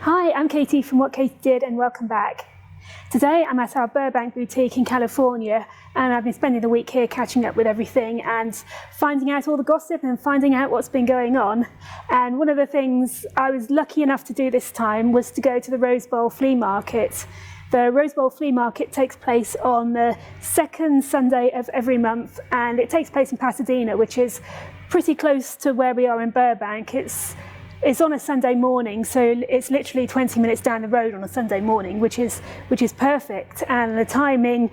Hi, I'm Katie from What Katie Did, and welcome back. Today I'm at our Burbank boutique in California, and I've been spending the week here catching up with everything and finding out all the gossip and finding out what's been going on. And one of the things I was lucky enough to do this time was to go to the Rose Bowl Flea Market. The Rose Bowl Flea Market takes place on the second Sunday of every month, and it takes place in Pasedena, which is pretty close to where we are in Burbank. It's on a Sunday morning, so it's literally 20 minutes down the road on a Sunday morning, which is perfect. And the timing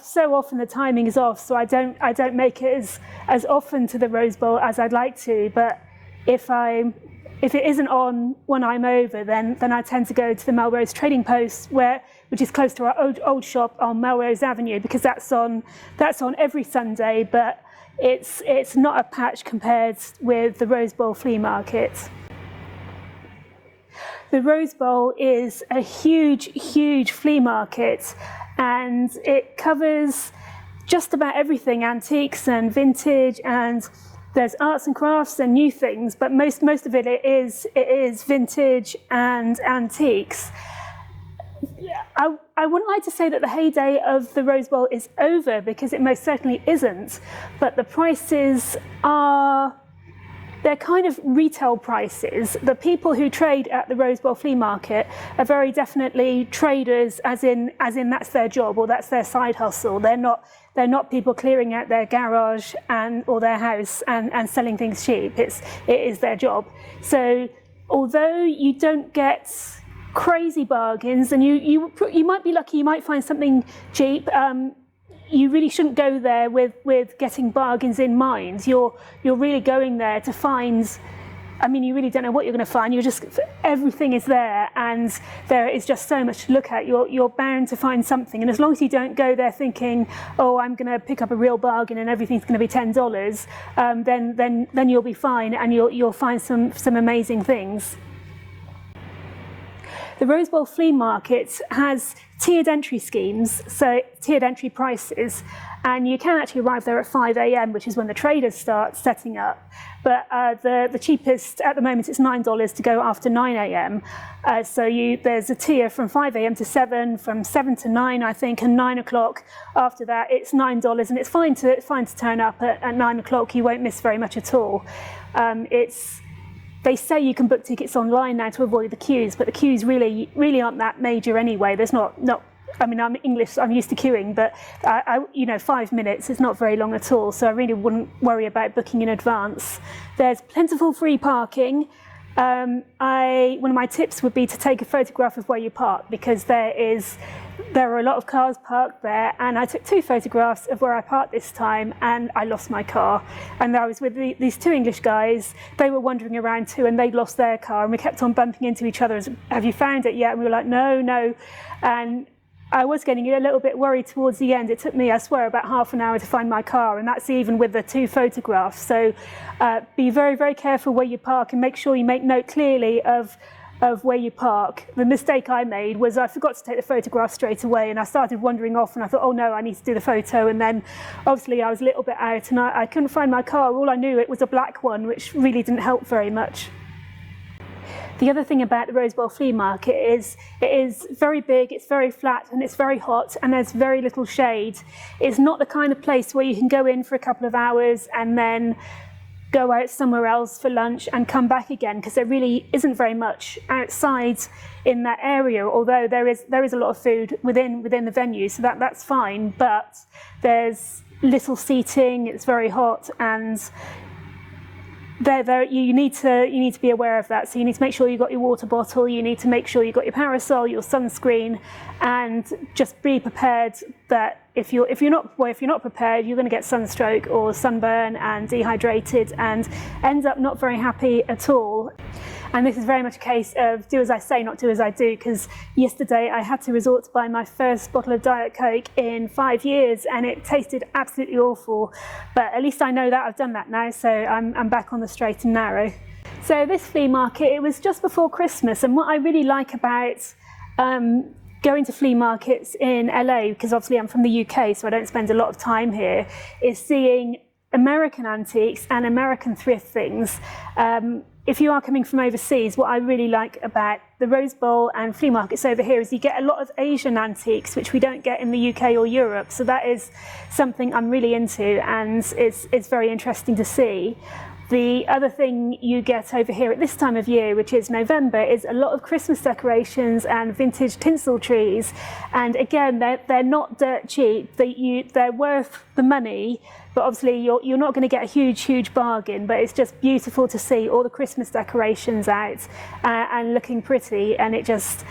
so often the timing is off, so I don't make it as often to the Rose Bowl as I'd like to. But if it isn't on when I'm over, then I tend to go to the Melrose Trading Post, which is close to our old shop on Melrose Avenue, because that's on every Sunday, but it's not a patch compared with the Rose Bowl Flea Market. The Rose Bowl is a huge flea market, and it covers just about everything, antiques and vintage, and there's arts and crafts and new things, but most of it is vintage and antiques. I wouldn't like to say that the heyday of the Rose Bowl is over, because it most certainly isn't, but the prices they're kind of retail prices. The people who trade at the Rose Bowl Flea Market are very definitely traders, as in that's their job or that's their side hustle. They're not people clearing out their garage or their house and selling things cheap. It is their job. So although you don't get crazy bargains, and you might be lucky, you might find something cheap, you really shouldn't go there with getting bargains in mind. You're really going there to find, you really don't know what you're going to find. Everything is there, and there is just so much to look at. You're bound to find something, and as long as you don't go there thinking, oh, I'm going to pick up a real bargain and everything's going to be $10, then you'll be fine, and you'll find some amazing things. The Rose Bowl Flea Market has tiered entry schemes, so tiered entry prices, and you can actually arrive there at 5 a.m, which is when the traders start setting up. But the cheapest at the moment is $9 to go after 9 a.m. There's a tier from 5 a.m. to 7, from 7 to 9, I think, and 9 o'clock after that it's $9, and it's fine to turn up at 9 o'clock. You won't miss very much at all. They say you can book tickets online now to avoid the queues, but the queues really aren't that major anyway. There's not. I'm English, I'm used to queuing, but 5 minutes is not very long at all, so I really wouldn't worry about booking in advance. There's plentiful free parking. One of my tips would be to take a photograph of where you park, because there are a lot of cars parked there, and I took 2 photographs of where I parked this time, and I lost my car. And I was with these 2 English guys. They were wandering around too, and they'd lost their car, and we kept on bumping into each other. Have you found it yet? And we were like, no. And I was getting a little bit worried towards the end. It took me, I swear, about half an hour to find my car, and that's even with the 2 photographs. So be very, very careful where you park, and make sure you make note clearly of where you park. The mistake I made was I forgot to take the photograph straight away, and I started wandering off, and I thought, oh no, I need to do the photo, and then obviously I was a little bit out, and I couldn't find my car. All I knew, it was a black one, which really didn't help very much. The other thing about the Rose Bowl Flea Market is it is very big, it's very flat, and it's very hot, and there's very little shade. It's not the kind of place where you can go in for a couple of hours and then go out somewhere else for lunch and come back again, because there really isn't very much outside in that area, although there is a lot of food within the venue, so that's fine, but there's little seating, it's very hot, and you need to be aware of that. So you need to make sure you've got your water bottle, you need to make sure you've got your parasol, your sunscreen, and just be prepared that if you're not prepared, you're going to get sunstroke or sunburn and dehydrated and end up not very happy at all. And this is very much a case of do as I say, not do as I do, because yesterday I had to resort to buy my first bottle of Diet Coke in 5 years, and it tasted absolutely awful. But at least I know that I've done that now, so I'm back on the straight and narrow. So this flea market, it was just before Christmas, and what I really like about going to flea markets in LA, because obviously I'm from the UK, so I don't spend a lot of time here, is seeing American antiques and American thrift things. if you are coming from overseas, what I really like about the Rose Bowl and flea markets over here is you get a lot of Asian antiques, which we don't get in the UK or Europe. So that is something I'm really into, and it's very interesting to see. The other thing you get over here at this time of year, which is November, is a lot of Christmas decorations and vintage tinsel trees. And again, they're not dirt cheap. They're worth the money, but obviously you're not going to get a huge bargain, but it's just beautiful to see all the Christmas decorations out and looking pretty, and it just,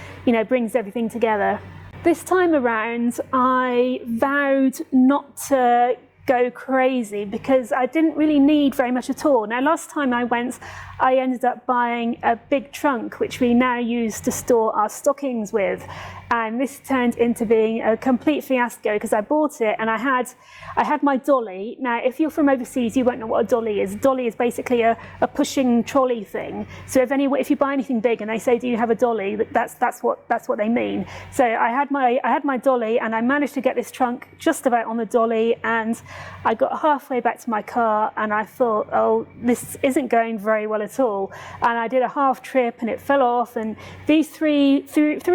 brings everything together. This time around, I vowed not to go crazy because I didn't really need very much at all. Now, last time I went, I ended up buying a big trunk, which we now use to store our stockings with. And this turned into being a complete fiasco because I bought it and I had my dolly. Now, if you're from overseas, you won't know what a dolly is. A dolly is basically a pushing trolley thing. So if you buy anything big and they say, "Do you have a dolly?" that's what they mean. So I had my dolly, and I managed to get this trunk just about on the dolly, and I got halfway back to my car and I thought, oh, this isn't going very well at all. And I did a half trip and it fell off, and these three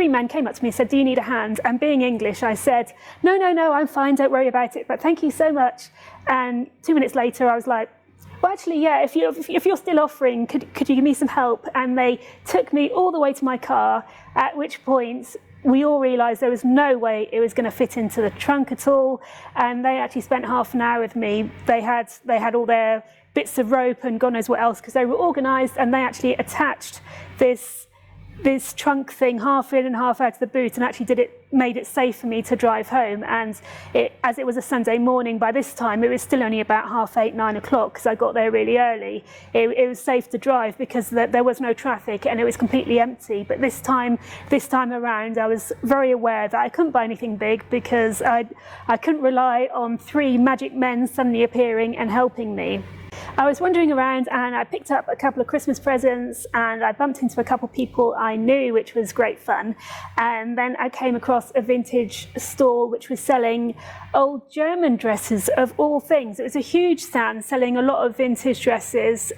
men came up to me and said, "Do you need a hand?" And being English, I said, no, I'm fine, don't worry about it, but thank you so much. And 2 minutes later, I was like, well, actually, yeah, if you're still offering, could you give me some help? And they took me all the way to my car, at which point we all realised there was no way it was going to fit into the trunk at all. And they actually spent half an hour with me. They had all their bits of rope and God knows what else, because they were organised, and they actually attached this trunk thing half in and half out of the boot, and actually made it safe for me to drive home. And as it was a Sunday morning, by this time it was still only about 8:30, 9 o'clock, because I got there really early. It was safe to drive because there was no traffic and it was completely empty. But this time around, I was very aware that I couldn't buy anything big because I couldn't rely on 3 magic men suddenly appearing and helping me. I was wandering around and I picked up a couple of Christmas presents, and I bumped into a couple of people I knew, which was great fun. And then I came across a vintage store which was selling old German dresses of all things. It was a huge stand selling a lot of vintage dresses.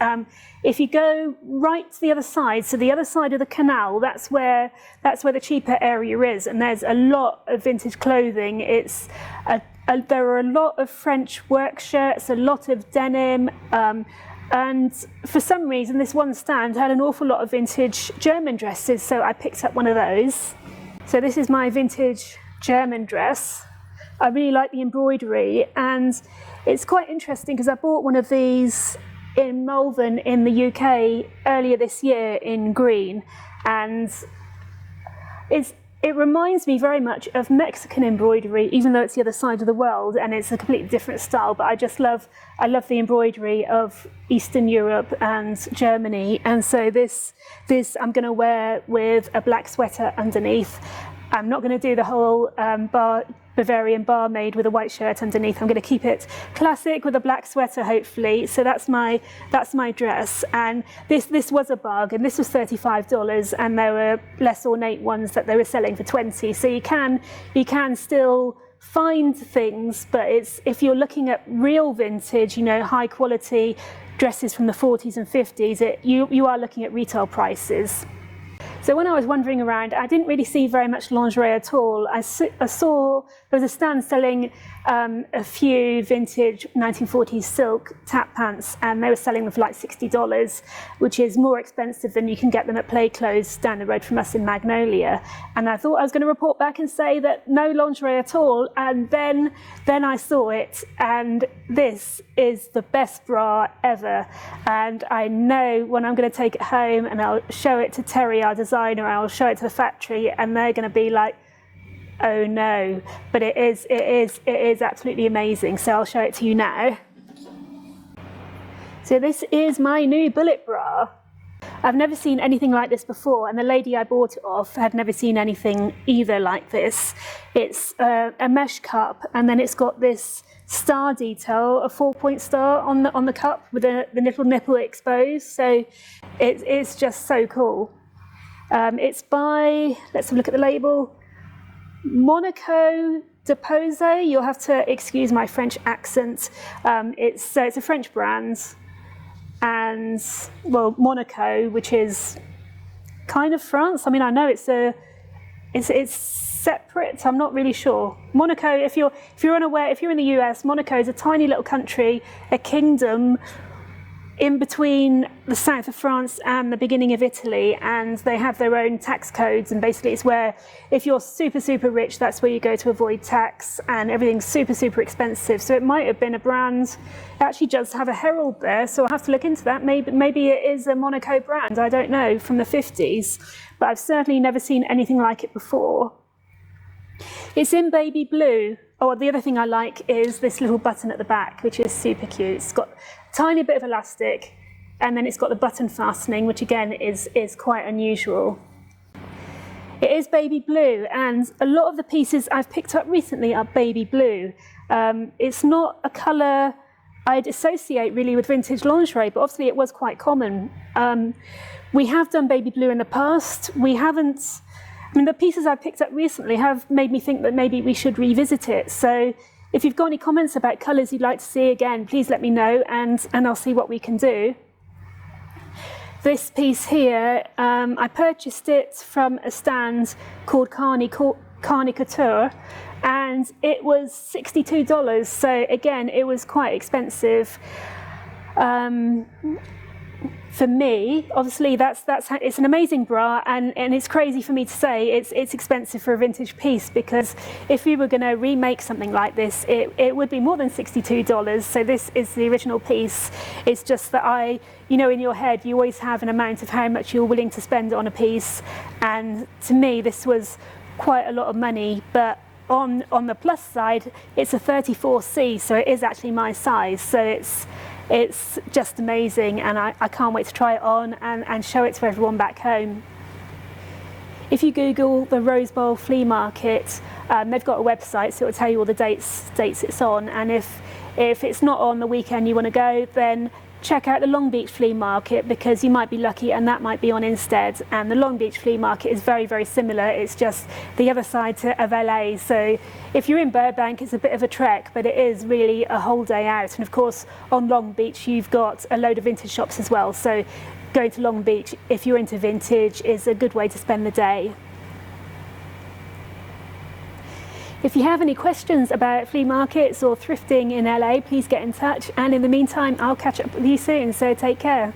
If you go right to the other side, so the other side of the canal, that's where the cheaper area is, and there's a lot of vintage clothing. There are a lot of French work shirts, a lot of denim, and for some reason this one stand had an awful lot of vintage German dresses, so I picked up one of those. So this is my vintage German dress. I really like the embroidery, and it's quite interesting because I bought one of these in Malvern in the UK earlier this year in green, and it reminds me very much of Mexican embroidery, even though it's the other side of the world and it's a completely different style. But I love the embroidery of Eastern Europe and Germany. And so this I'm going to wear with a black sweater underneath. I'm not going to do the whole Bavarian barmaid with a white shirt underneath. I'm going to keep it classic with a black sweater, hopefully. So that's my dress. And this was a bargain. This was $35, and there were less ornate ones that they were selling for $20. So you can still find things, but if you're looking at real vintage, high quality dresses from the 40s and 50s, you are looking at retail prices. So when I was wandering around, I didn't really see very much lingerie at all. I saw there was a stand selling a few vintage 1940s silk tap pants, and they were selling them for like $60, which is more expensive than you can get them at Play Clothes down the road from us in Magnolia. And I thought I was going to report back and say that no lingerie at all, and then I saw it, and this is the best bra ever. And I know when I'm going to take it home and I'll show it to Terry, our designer, I'll show it to the factory, and they're going to be like, oh no. But it is absolutely amazing. So I'll show it to you now. So this is my new bullet bra. I've never seen anything like this before, and the lady I bought it off had never seen anything either like this. It's a mesh cup, and then it's got this star detail, a 4-point star on the cup with the little nipple exposed. So it's just so cool. It's by, let's have a look at the label, Monaco de Pose. You'll have to excuse my French accent. It's a French brand. and well, Monaco, which is kind of France. I mean, I know it's separate. I'm not really sure. Monaco, if you're unaware, if you're in the US, Monaco is a tiny little country, a kingdom in between the south of France and the beginning of Italy, and they have their own tax codes, and basically it's where, if you're super, super rich, that's where you go to avoid tax, and everything's super, super expensive. So it might have been a brand, it actually does have a herald there, so I'll have to look into that. Maybe it is a Monaco brand, I don't know, from the 50s, but I've certainly never seen anything like it before. It's in baby blue. Oh, the other thing I like is this little button at the back, which is super cute. It's got a tiny bit of elastic, and then it's got the button fastening, which again is quite unusual. It is baby blue, and a lot of the pieces I've picked up recently are baby blue. It's not a colour I'd associate really with vintage lingerie, but obviously it was quite common. We have done baby blue in the past. We haven't. I mean, the pieces I've picked up recently have made me think that maybe we should revisit it. So if you've got any comments about colours you'd like to see again, please let me know, and I'll see what we can do. This piece here, I purchased it from a stand called Carney Couture, and it was $62. So again, it was quite expensive. For me, obviously, it's an amazing bra, and it's crazy for me to say it's expensive for a vintage piece, because if we were going to remake something like this, it would be more than $62. So this is the original piece. It's just that in your head, you always have an amount of how much you're willing to spend on a piece, and to me, this was quite a lot of money. But on the plus side, it's a 34C, so it is actually my size. So it's just amazing, and I can't wait to try it on and show it to everyone back home. If you Google the Rose Bowl Flea Market, they've got a website, so it'll tell you all the dates it's on. And if it's not on the weekend you want to go, then check out the Long Beach Flea Market, because you might be lucky and that might be on instead. And the Long Beach Flea Market is very, very similar. It's just the other side of LA. So if you're in Burbank, it's a bit of a trek, but it is really a whole day out. And of course, on Long Beach, you've got a load of vintage shops as well. So going to Long Beach, if you're into vintage, is a good way to spend the day. If you have any questions about flea markets or thrifting in LA, please get in touch. And in the meantime, I'll catch up with you soon, so take care.